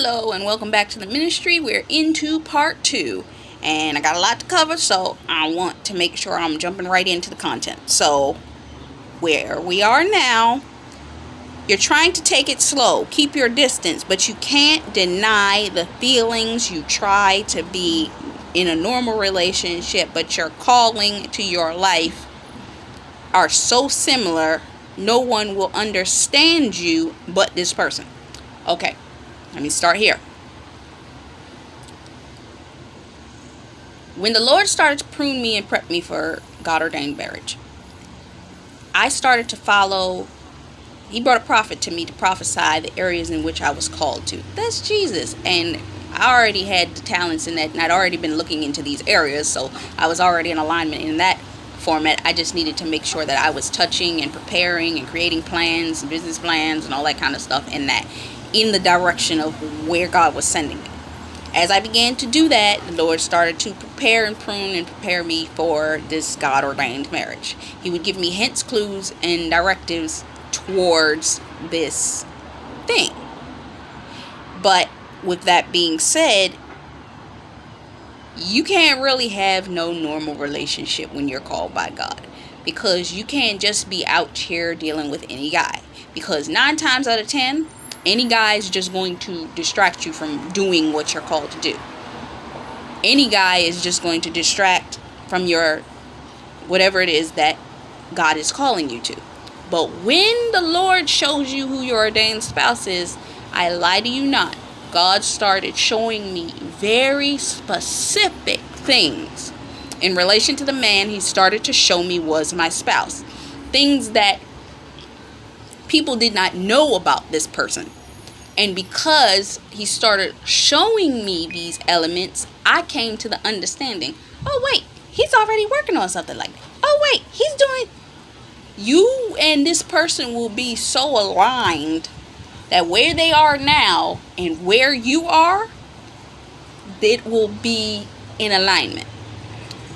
Hello and welcome back to the ministry. We're into part 2 and I got a lot to cover, so I want to make sure I'm jumping right into the content. So where we are now, you're trying to take it slow, keep your distance, but you can't deny the feelings. You try to be in a normal relationship, but your calling to your life are so similar, no one will understand you but this person. Okay, let me start here. When the Lord started to prune me and prep me for God-ordained marriage, I started to follow. He brought a prophet to me to prophesy the areas in which I was called to. That's Jesus. And I already had the talents in that, and I'd already been looking into these areas, so I was already in alignment in that format. I just needed to make sure that I was touching and preparing and creating plans, business plans, and all that kind of stuff in the direction of where God was sending me. As I began to do that, the Lord started to prepare and prune and prepare me for this God-ordained marriage. He would give me hints, clues, and directives towards this thing. But with that being said, you can't really have no normal relationship when you're called by God, because you can't just be out here dealing with any guy, because 9 times out of 10, any guy is just going to distract you from doing what you're called to do. Any guy is just going to distract from your whatever it is that God is calling you to. But when the Lord shows you who your ordained spouse is, I lie to you not, God started showing me very specific things in relation to the man He started to show me was my spouse. Things that people did not know about this person. And because He started showing me these elements, I came to the understanding, oh wait, He's already working on something like that. Oh wait, He's doing... You and this person will be so aligned that where they are now and where you are, it will be in alignment.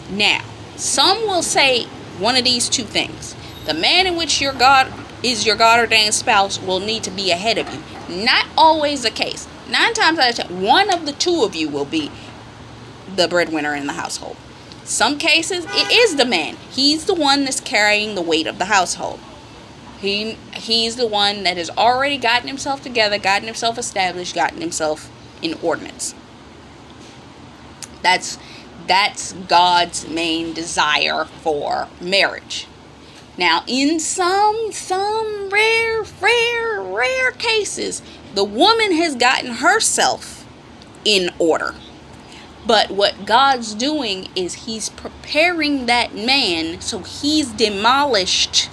Now, some will say one of these two things. The man in which your God is your God-ordained spouse will need to be ahead of you. Not always the case. 9 times out of 10, one of the two of you will be the breadwinner in the household. Some cases, it is the man. He's the one that's carrying the weight of the household. He's the one that has already gotten himself together, gotten himself established, gotten himself in ordinance. That's God's main desire for marriage. Now, in some rare cases, the woman has gotten herself in order. But what God's doing is He's preparing that man, so He's demolished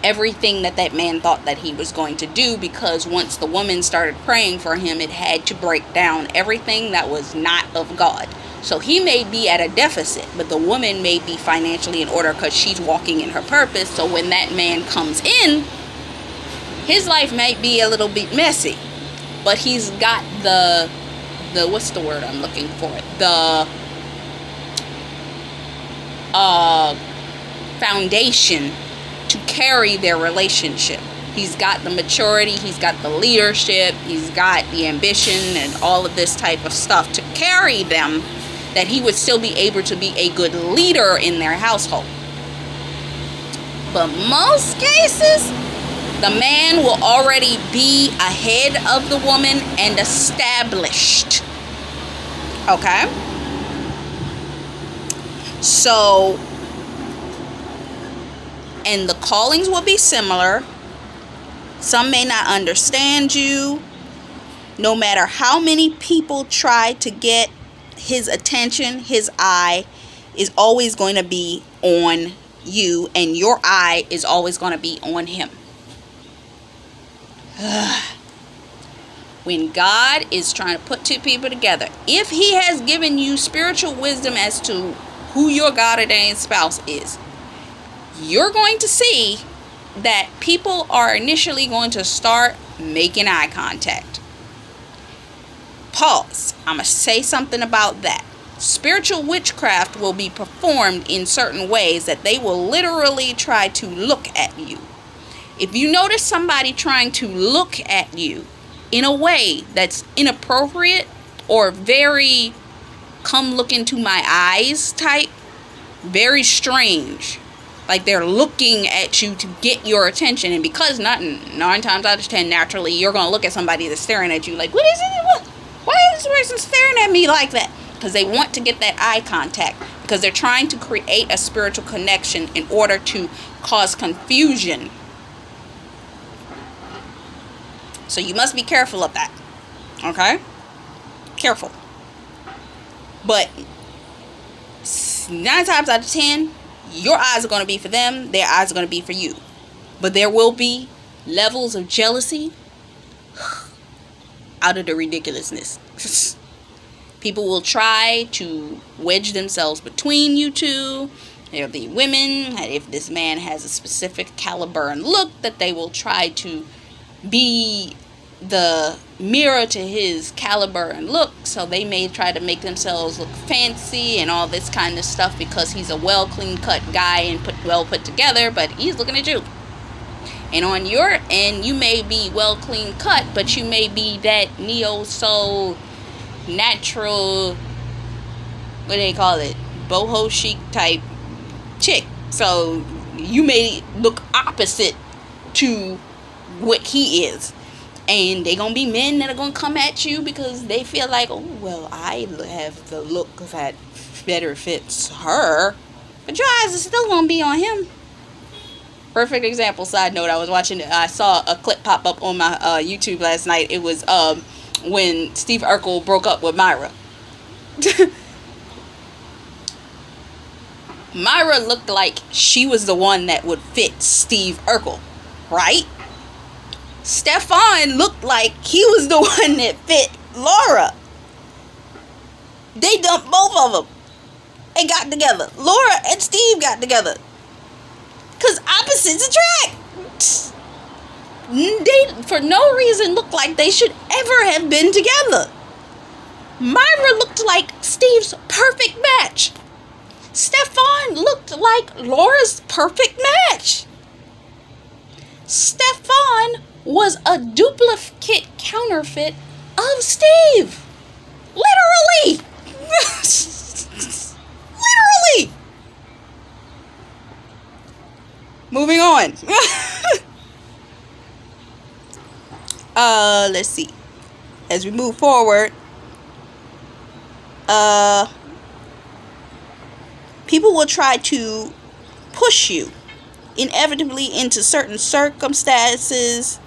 everything that man thought that he was going to do, because once the woman started praying for him, it had to break down everything that was not of God. So he may be at a deficit, but the woman may be financially in order because she's walking in her purpose. So when that man comes in, his life might be a little bit messy, but he's got the what's the word I'm looking for? The foundation to carry their relationship. He's got the maturity, he's got the leadership, he's got the ambition and all of this type of stuff to carry them, that he would still be able to be a good leader in their household. But most cases, the man will already be ahead of the woman and established. Okay? So, and the callings will be similar. Some may not understand you. No matter how many people try to get his attention, his eye is always going to be on you, and your eye is always going to be on him. When God is trying to put two people together, if He has given you spiritual wisdom as to who your God-ordained spouse is, you're going to see that people are initially going to start making eye contact. Pause. I'm going to say something about that. Spiritual witchcraft will be performed in certain ways that they will literally try to look at you. If you notice somebody trying to look at you, in a way that's inappropriate or very come look into my eyes type, very strange. Like they're looking at you to get your attention, and because not 9 times out of 10 naturally you're gonna look at somebody that's staring at you like, what is it? Why is this person staring at me like that? Because they want to get that eye contact, because they're trying to create a spiritual connection in order to cause confusion. So you must be careful of that. Okay? Careful. But 9 times out of 10, your eyes are going to be for them, their eyes are going to be for you. But there will be levels of jealousy out of the ridiculousness. People will try to wedge themselves between you two. There'll be women, if this man has a specific caliber and look, that they will try to be the mirror to his caliber and look, so they may try to make themselves look fancy and all this kind of stuff because he's a well clean cut guy and well put together, but he's looking at you. And on your end, you may be well clean cut, but you may be that neo soul natural, what do they call it, boho chic type chick. So you may look opposite to what he is. And they gonna be men that are gonna come at you because they feel like, oh, well, I have the look that better fits her. But your eyes are still gonna be on him. Perfect example, side note, I saw a clip pop up on my YouTube last night. It was when Steve Urkel broke up with Myra. Myra looked like she was the one that would fit Steve Urkel, right? Stefan looked like he was the one that fit Laura. They dumped both of them and got together. Laura and Steve got together. Because opposites attract. They, for no reason, look like they should ever have been together. Myra looked like Steve's perfect match. Stefan looked like Laura's perfect match. Stefan was a duplicate counterfeit of Steve. Literally. Literally. Moving on. Let's see. As we move forward, people will try to push you inevitably into certain circumstances,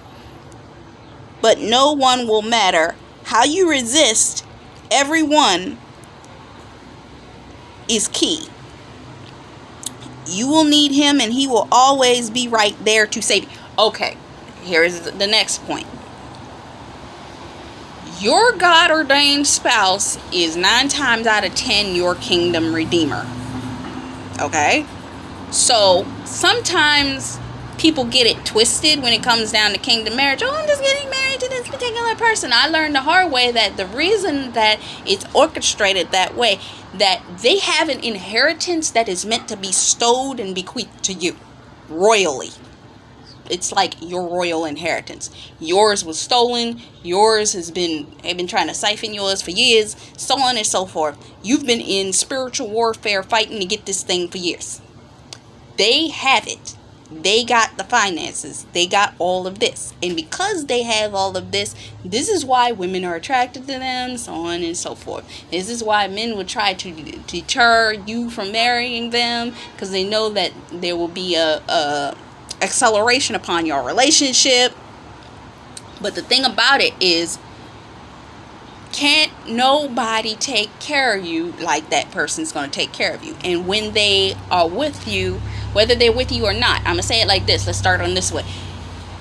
but no one will matter. How you resist everyone is key. You will need him, and he will always be right there to save you. Okay, here's the next point. Your God-ordained spouse is 9 times out of 10 your kingdom redeemer. Okay? So, sometimes people get it twisted when it comes down to kingdom marriage. Oh, I'm just getting married to this particular person. I learned the hard way that the reason that it's orchestrated that way, that they have an inheritance that is meant to be stowed and bequeathed to you royally. It's like your royal inheritance. Yours was stolen. Yours has been, they've been trying to siphon yours for years, so on and so forth. You've been in spiritual warfare fighting to get this thing for years. They have it. They got the finances. They got all of this. And because they have all of this, this is why women are attracted to them, so on and so forth. This is why men would try to deter you from marrying them, because they know that there will be a acceleration upon your relationship. But the thing about it is, can't nobody take care of you like that person's going to take care of you. And when they are with you, whether they're with you or not, I'm going to say it like this. Let's start on this way.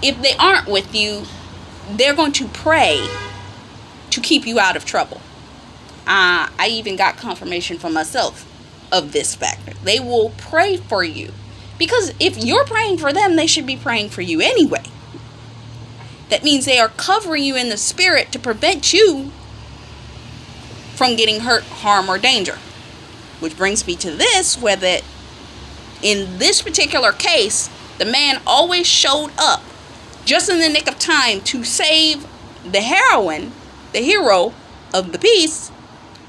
If they aren't with you, they're going to pray to keep you out of trouble. I even got confirmation for myself of this factor. They will pray for you. Because if you're praying for them, they should be praying for you anyway. That means they are covering you in the spirit to prevent you from getting hurt, harm, or danger. Which brings me to this, where that in this particular case, the man always showed up just in the nick of time to save the heroine, the hero of the piece,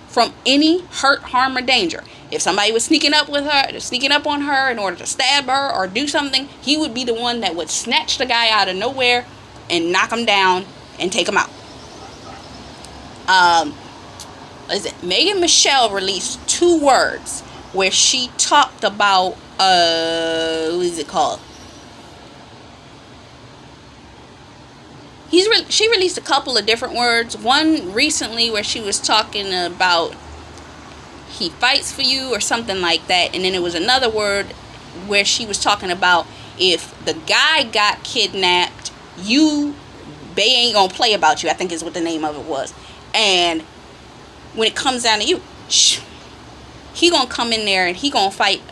from any hurt, harm, or danger. If somebody was sneaking up on her in order to stab her or do something, he would be the one that would snatch the guy out of nowhere and knock him down and take him out. Megan Michelle released 2 words where she talked about what is it called? She released a couple of different words. One recently where she was talking about he fights for you or something like that, and then it was another word where she was talking about if the guy got kidnapped, they ain't gonna play about you, I think is what the name of it was. And when it comes down to you, he gonna come in there and he gonna fight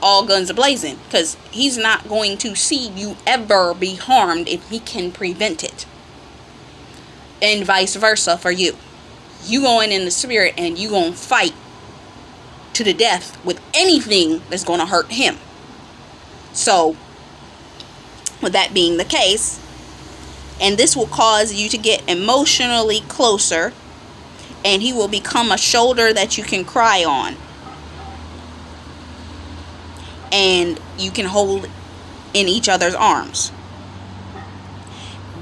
all guns a-blazing, because he's not going to see you ever be harmed if he can prevent it. And vice versa for you. You going in the spirit and you gonna fight to the death with anything that's gonna hurt him. So, with that being the case, and this will cause you to get emotionally closer, and he will become a shoulder that you can cry on, and you can hold in each other's arms.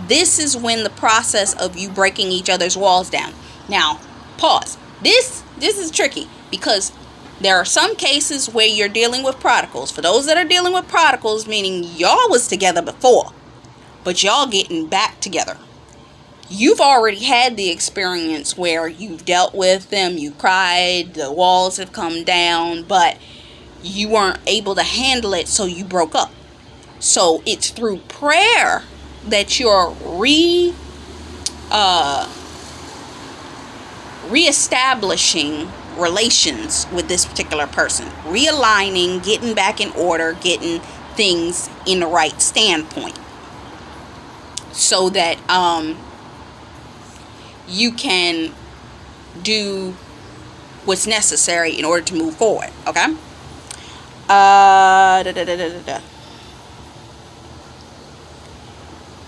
This is when the process of you breaking each other's walls down. Now, pause. This is tricky, because there are some cases where you're dealing with prodigals. For those that are dealing with prodigals, meaning y'all was together before, but y'all getting back together. You've already had the experience where you've dealt with them, you cried, the walls have come down, but you weren't able to handle it, so you broke up. So it's through prayer that you're reestablishing relations with this particular person, realigning, getting back in order, getting things in the right standpoint, so that you can do what's necessary in order to move forward. Okay.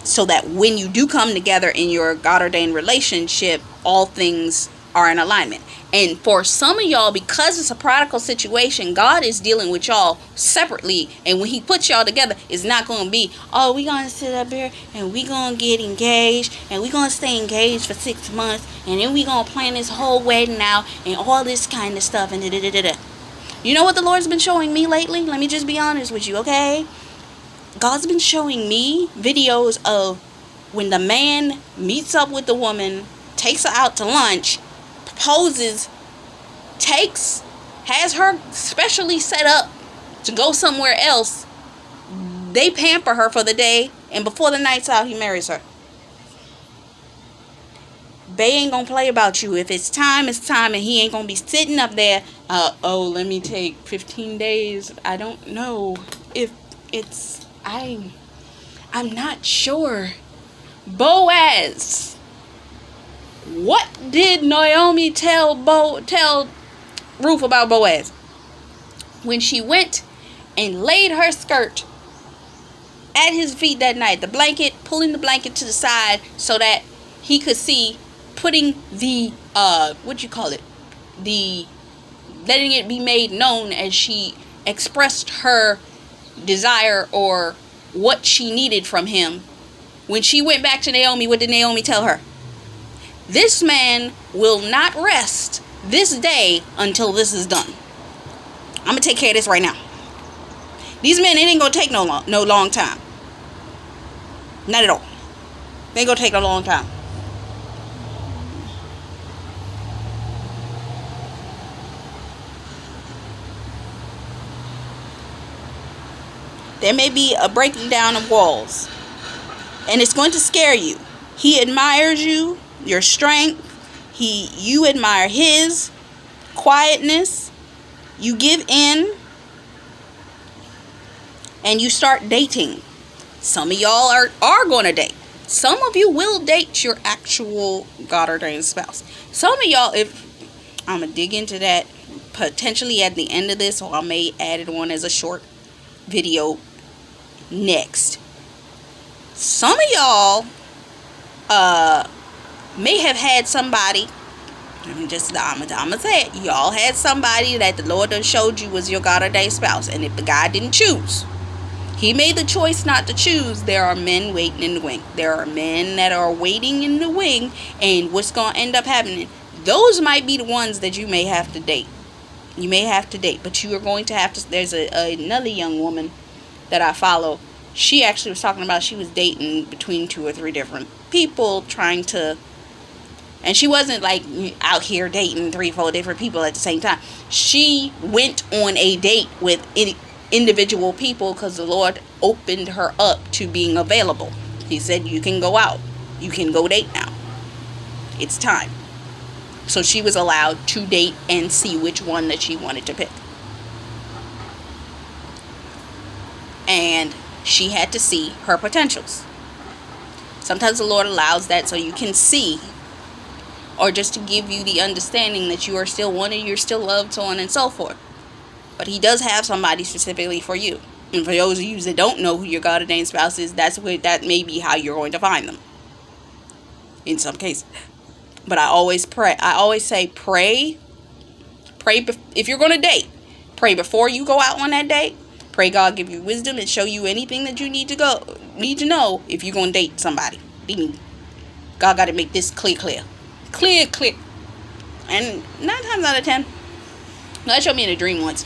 So that when you do come together in your God-ordained relationship, all things are in alignment. And for some of y'all, because it's a prodigal situation, God is dealing with y'all separately. And when he puts y'all together, it's not going to be, oh, we going to sit up here and we going to get engaged and we going to stay engaged for 6 months and then we going to plan this whole wedding out and all this kind of stuff and da-da-da-da-da. You know what the Lord's been showing me lately? Let me just be honest with you, okay? God's been showing me videos of when the man meets up with the woman, takes her out to lunch, proposes, has her specially set up to go somewhere else. They pamper her for the day, and before the night's out, he marries her. They ain't gonna play about you. If it's time, it's time, and he ain't gonna be sitting up there, let me take 15 days. I don't know if it's, I'm not sure. Boaz. What did Naomi tell Ruth about Boaz? When she went and laid her skirt at his feet that night, pulling the blanket to the side so that he could see, putting the, letting it be made known as she expressed her desire or what she needed from him. When she went back to Naomi, what did Naomi tell her? This man will not rest this day until this is done. I'm going to take care of this right now. These men, it ain't going to take no long time. Not at all. They ain't going to take a long time. There may be a breaking down of walls, and it's going to scare you. He admires you, your strength. You admire his quietness. You give in, and you start dating. Some of y'all are going to date. Some of you will date your actual God-ordained spouse. Some of y'all, if I'm going to dig into that potentially at the end of this, or I may add it on as a short video next. Some of y'all uh may have had somebody. I'm gonna say it. Y'all had somebody that the Lord done showed you was your God ordained spouse, and if the guy didn't choose, he made the choice not to choose. There are men waiting in the wing. There are men that are waiting in the wing, and what's gonna end up happening? Those might be the ones that you may have to date. You may have to date, but you are going to have to. There's another young woman that I follow. She actually was talking about she was dating between 2 or 3 different people, trying to. And she wasn't like out here dating 3, 4 different people at the same time. She went on a date with individual people because the Lord opened her up to being available. He said, you can go out. You can go date now. It's time. So she was allowed to date and see which one that she wanted to pick. And she had to see her potentials. Sometimes the Lord allows that so you can see, or just to give you the understanding that you are still wanted, you're still loved, so on and so forth. But he does have somebody specifically for you. And for those of you that don't know who your God ordained spouse is, that may be how you're going to find them. In some cases. But I always pray. I always say pray. Pray if you're going to date. Pray before you go out on that date. Pray God give you wisdom and show you anything that you need to know if you're going to date somebody. God got to make this clear. And 9 times out of 10, God showed me in a dream once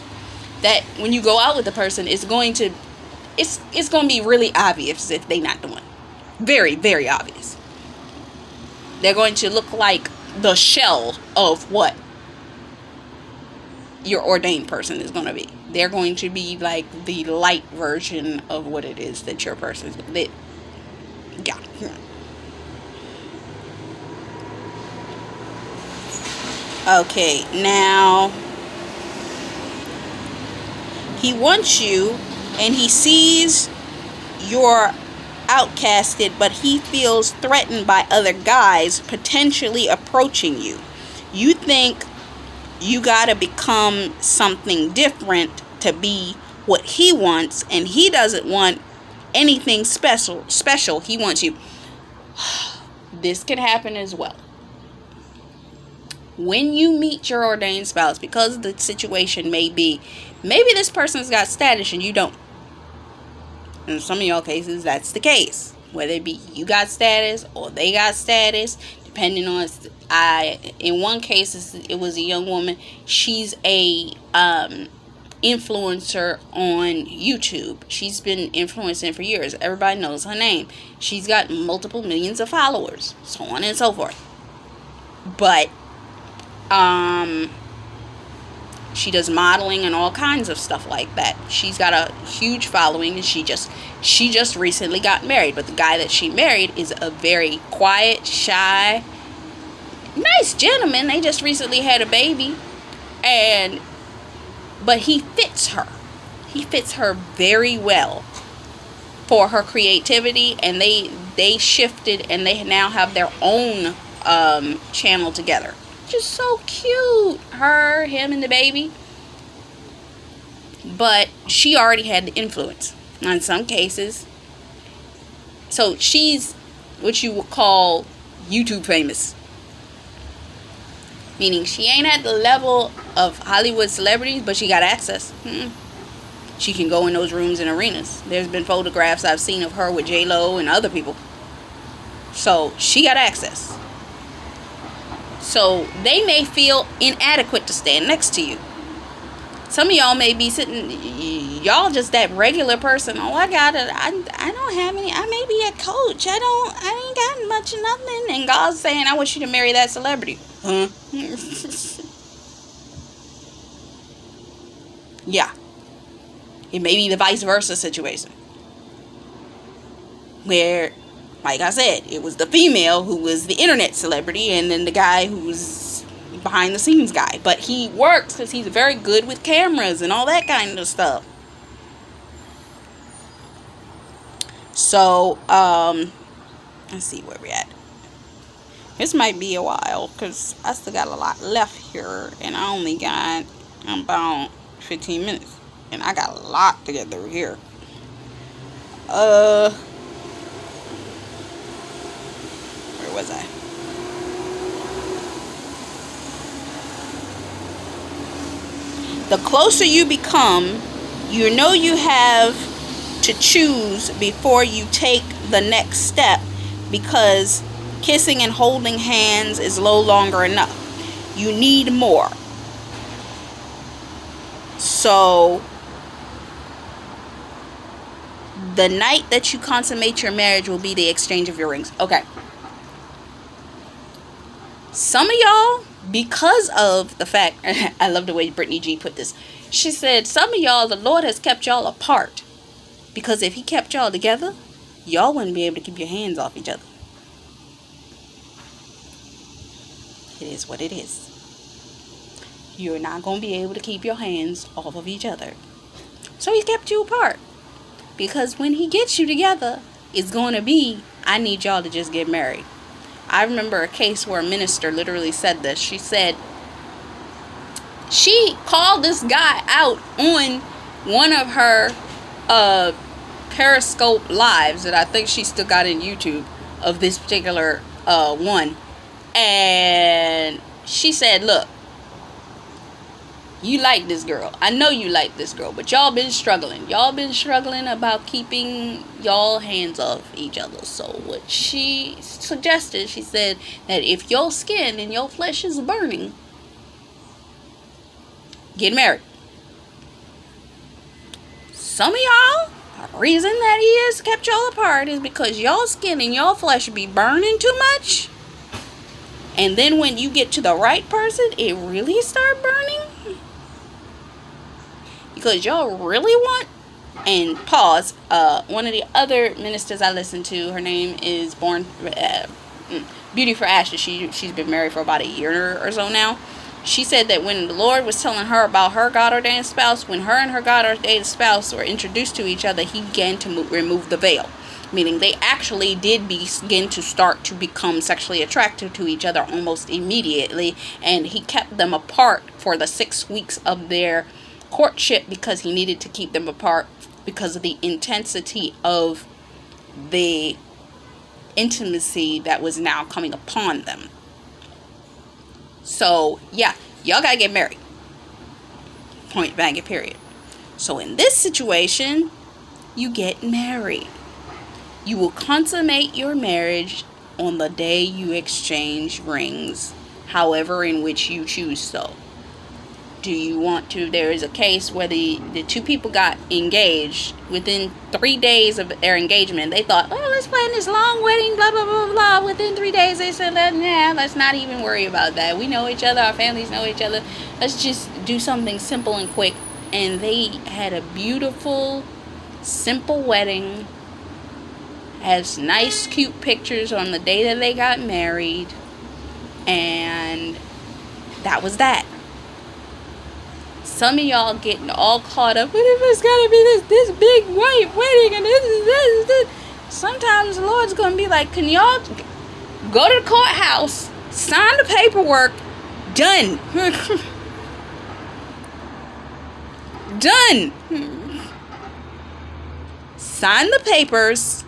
that when you go out with the person, it's going to be really obvious if they not the one. Very, very obvious. They're going to look like the shell of what your ordained person is going to be. They're going to be like the light version of what it is that your person is going to be. Yeah. Okay, now he wants you and he sees you're outcasted, but he feels threatened by other guys potentially approaching you. You think you gotta become something different to be what he wants, and he doesn't want anything special. He wants you. This can happen as well. When you meet your ordained spouse, because the situation may be, maybe this person's got status and you don't. In some of y'all cases, that's the case. Whether it be you got status or they got status, depending on. In one case, it was a young woman. She's a influencer on YouTube. She's been influencing for years. Everybody knows her name. She's got multiple millions of followers, so on and so forth. But she does modeling and all kinds of stuff like that. She's got a huge following, and she just recently got married. But the guy that she married is a very quiet, shy, nice gentleman. They just recently had a baby, but he fits her. He fits her very well for her creativity, and they shifted, and they now have their own channel together. Just so cute. Him and the baby. But she already had the influence in some cases. So she's what you would call YouTube famous. Meaning she ain't at the level of Hollywood celebrities, but she got access. She can go in those rooms and arenas. There's been photographs I've seen of her with J-Lo and other people. So she got access. So they may feel inadequate to stand next to you. Some of y'all may be sitting, y'all just that regular person. Oh, I don't have any. I may be a coach. I ain't got much of nothing. And God's saying, I want you to marry that celebrity. Huh? Yeah. It may be the vice versa situation. Where, like I said, it was the female who was the internet celebrity, and then the guy who was behind the scenes guy. But he works because he's very good with cameras and all that kind of stuff. So, let's see where we're at. This might be a while because I still got a lot left here, and I only got about 15 minutes, and I got a lot to get through here. was I? The closer you become, you know you have to choose before you take the next step, because kissing and holding hands is no longer enough. You need more. So the night that you consummate your marriage will be the exchange of your rings. Okay. Some of y'all, because of the fact, I love the way Brittany G put this. She said, some of y'all, the Lord has kept y'all apart. Because if he kept y'all together, y'all wouldn't be able to keep your hands off each other. It is what it is. You're not going to be able to keep your hands off of each other. So he kept you apart. Because when he gets you together, it's going to be, I need y'all to just get married. I remember a case where a minister literally said this. She said, she called this guy out on one of her Periscope lives that I think she still got in YouTube of this particular one. And she said, look, you like this girl. I know you like this girl, but y'all been struggling. Y'all been struggling about keeping y'all hands off each other. So what she suggested, she said that if your skin and your flesh is burning, get married. Some of y'all, the reason that he has kept y'all apart is because y'all skin and y'all flesh be burning too much. And then when you get to the right person, it really start burning. Because y'all really want, and pause, one of the other ministers I listen to, her name is Beauty for Ashes. She's been married for about a year or so now. She said that when the Lord was telling her about her God-ordained spouse, when her and her God-ordained spouse were introduced to each other, he began to remove the veil. Meaning they actually did begin to start to become sexually attracted to each other almost immediately. And he kept them apart for the 6 weeks of their courtship because he needed to keep them apart because of the intensity of the intimacy that was now coming upon them. So yeah, y'all gotta get married, point blank and period. So in this situation, you get married. You will consummate your marriage on the day you exchange rings, however in which you choose so. Do you want to? There is a case where the two people got engaged. Within 3 days of their engagement, they thought, oh, let's plan this long wedding, blah, blah, blah, blah. Within 3 days, they said, nah, let's not even worry about that. We know each other. Our families know each other. Let's just do something simple and quick. And they had a beautiful, simple wedding. Has nice, cute pictures on the day that they got married. And that was that. Some of y'all getting all caught up, but if it's gotta be this big white wedding and this. Sometimes the Lord's gonna be like, can y'all go to the courthouse, sign the paperwork, done. Done. Sign the papers,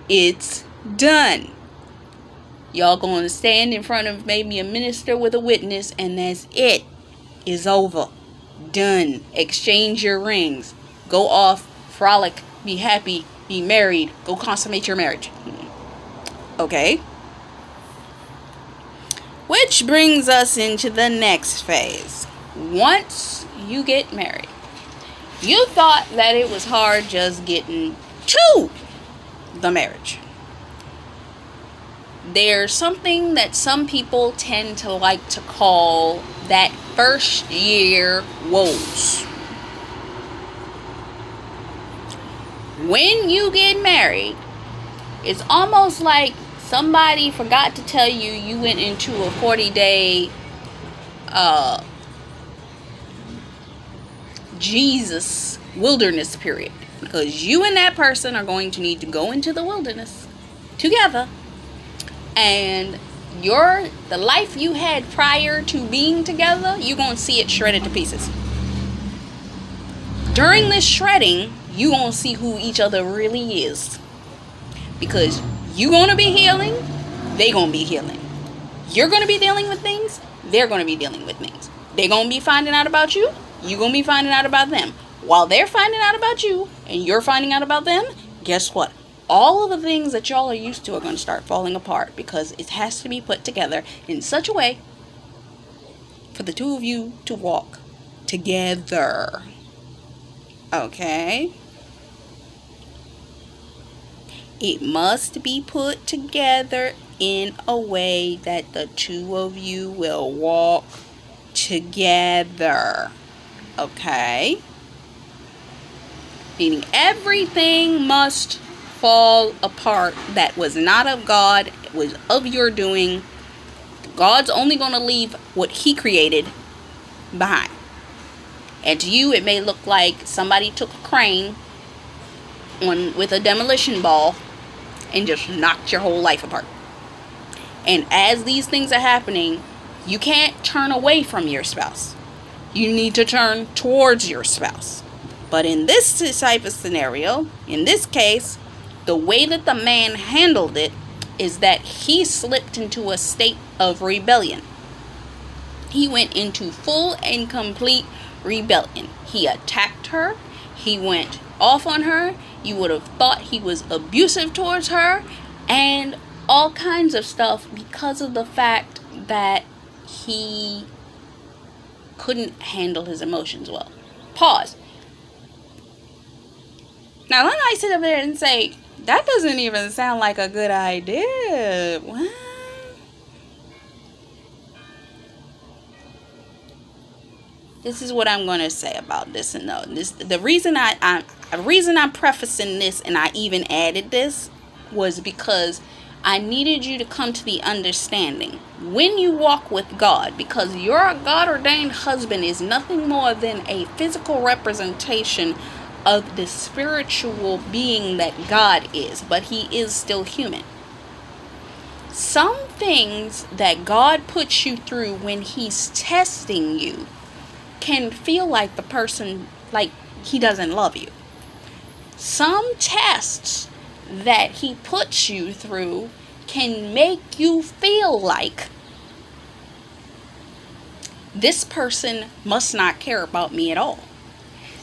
it's done. Y'all gonna stand in front of maybe a minister with a witness, and that's it. It's over. Done. Exchange your rings. Go off, frolic, be happy, be married, go consummate your marriage. Okay? Which brings us into the next phase. Once you get married, you thought that it was hard just getting to the marriage. There's something that some people tend to like to call that first year woes. When you get married, it's almost like somebody forgot to tell you you went into a 40-day Jesus wilderness period. Because you and that person are going to need to go into the wilderness together. And the life you had prior to being together, you're going to see it shredded to pieces. During this shredding, you're going to see who each other really is. Because you're going to be healing, they gonna be healing. You're gonna be dealing with things, they're gonna be dealing with things. They're gonna be finding out about you, you're gonna be finding out about them. While they're finding out about you and you're finding out about them, guess what? All of the things that y'all are used to are going to start falling apart, because it has to be put together in such a way for the two of you to walk together. Okay? It must be put together in a way that the two of you will walk together. Okay? Meaning everything must fall apart that was not of God, was of your doing. God's only going to leave what he created behind. And to you, it may look like somebody took a crane with a demolition ball and just knocked your whole life apart. And as these things are happening, you can't turn away from your spouse. You need to turn towards your spouse. But in this type of scenario, in this case, the way that the man handled it is that he slipped into a state of rebellion. He went into full and complete rebellion. He attacked her. He went off on her. You would have thought he was abusive towards her and all kinds of stuff because of the fact that he couldn't handle his emotions well. Pause. Now, I might sit up there and say, that doesn't even sound like a good idea. What? This is what I'm going to say about this. And the reason I'm prefacing this and I even added this was because I needed you to come to the understanding when you walk with God, because your God-ordained husband is nothing more than a physical representation of the spiritual being that God is, but he is still human. Some things that God puts you through when he's testing you can feel like the person, like he doesn't love you. Some tests that he puts you through can make you feel like this person must not care about me at all.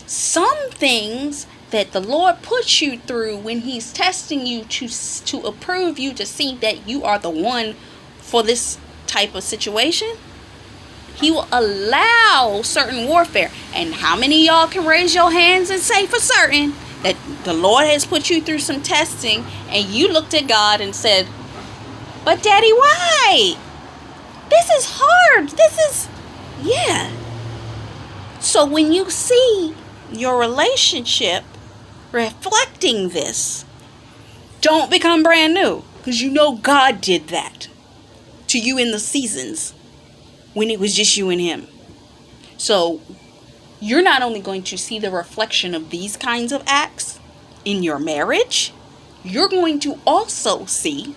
Some things that the Lord puts you through when he's testing you to approve you, to see that you are the one for this type of situation, he will allow certain warfare. And how many of y'all can raise your hands and say for certain that the Lord has put you through some testing and you looked at God and said, but Daddy, why? This is hard. Yeah. So when you see your relationship reflecting this, don't become brand new, because you know God did that to you in the seasons when it was just you and him. So you're not only going to see the reflection of these kinds of acts in your marriage, you're going to also see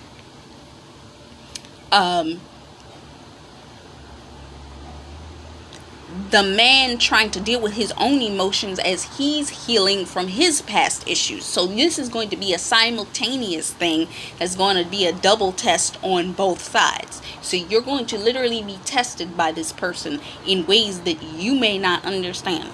the man trying to deal with his own emotions as he's healing from his past issues. So this is going to be a simultaneous thing that's going to be a double test on both sides. So you're going to literally be tested by this person in ways that you may not understand.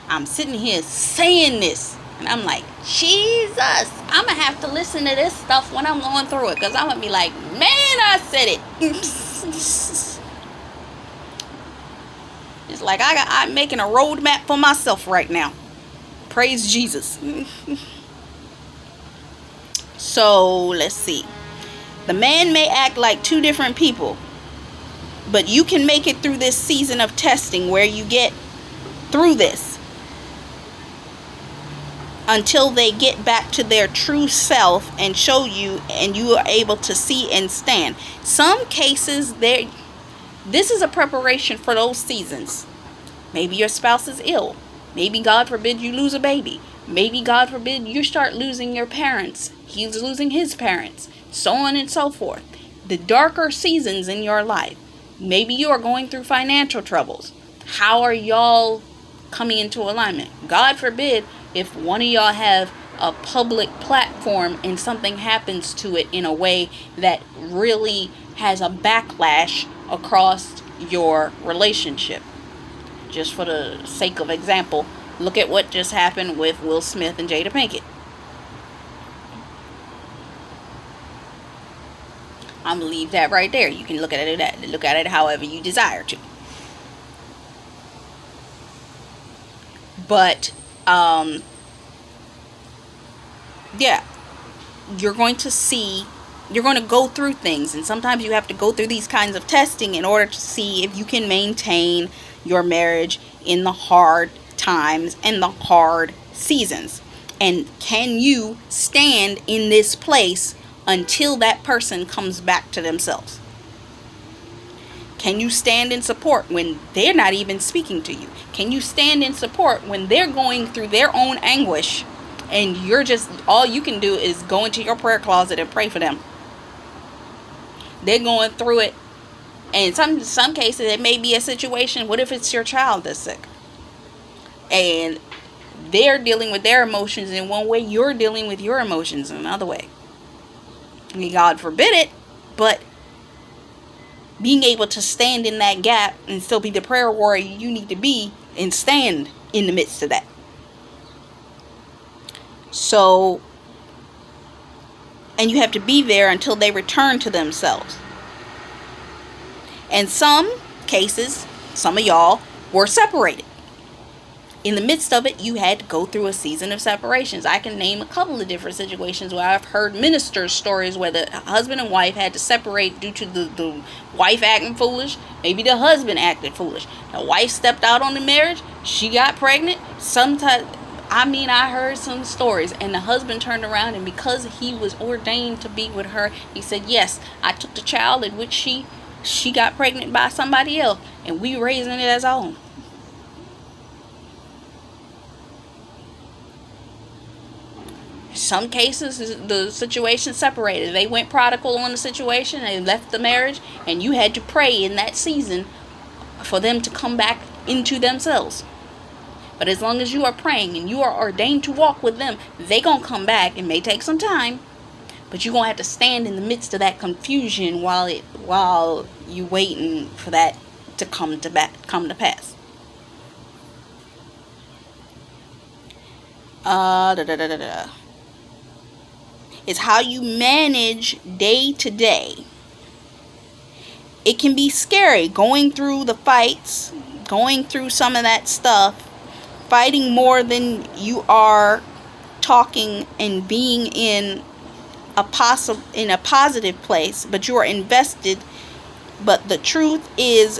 I'm sitting here saying this and I'm like, Jesus, I'm going to have to listen to this stuff when I'm going through it, because I'm going to be like, man, I said it. It's like I'm making a roadmap for myself right now. Praise Jesus. So let's see. The man may act like two different people, but you can make it through this season of testing where you get through this until they get back to their true self and show you, and you are able to see and stand. Some cases, this is a preparation for those seasons. Maybe your spouse is ill. Maybe, God forbid, you lose a baby. Maybe, God forbid, you start losing your parents. He's losing his parents. So on and so forth. The darker seasons in your life. Maybe you are going through financial troubles. How are y'all coming into alignment? God forbid if one of y'all have a public platform and something happens to it in a way that really has a backlash across your relationship. Just for the sake of example, look at what just happened with Will Smith and Jada Pinkett. I'm gonna leave that right there. You can look at it however you desire to. But yeah, you're going to go through things, and sometimes you have to go through these kinds of testing in order to see if you can maintain your marriage in the hard times and the hard seasons. And can you stand in this place until that person comes back to themselves? Can you stand in support when they're not even speaking to you? Can you stand in support when they're going through their own anguish and you're just, all you can do is go into your prayer closet and pray for them? They're going through it. And some cases it may be a situation, what if it's your child that's sick? And they're dealing with their emotions in one way, you're dealing with your emotions in another way. I mean, God forbid it, but being able to stand in that gap and still be the prayer warrior you need to be and stand in the midst of that. So, and you have to be there until they return to themselves. And some cases, some of y'all were separated. In the midst of it, you had to go through a season of separations. I can name a couple of different situations where I've heard ministers' stories where the husband and wife had to separate due to the wife acting foolish. Maybe the husband acted foolish. The wife stepped out on the marriage. She got pregnant. I heard some stories, and the husband turned around, and because he was ordained to be with her, he said, yes, I took the child in which she got pregnant by somebody else, and we raising it as our own. Some cases, the situation separated. They went prodigal on the situation. They left the marriage, and you had to pray in that season for them to come back into themselves. But as long as you are praying and you are ordained to walk with them, they gonna come back. It may take some time, but you're gonna have to stand in the midst of that confusion while you waiting for that to come to pass. It's how you manage day to day. It can be scary going through the fights, going through some of that stuff, fighting more than you are talking, and being in a positive place, but you are invested. But the truth is,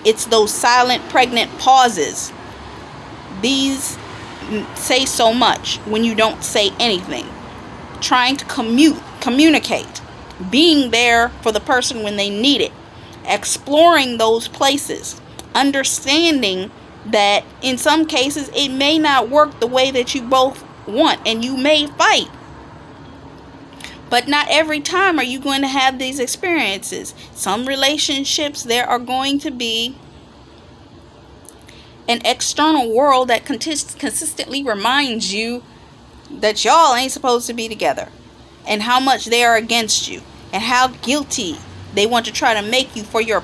it's those silent pregnant pauses. These say so much when you don't say anything. Trying to communicate, being there for the person when they need it, exploring those places, understanding that in some cases it may not work the way that you both want, and you may fight, but not every time are you going to have these experiences. Some relationships, there are going to be an external world that consistently reminds you that y'all ain't supposed to be together, and how much they are against you, and how guilty they want to try to make you for your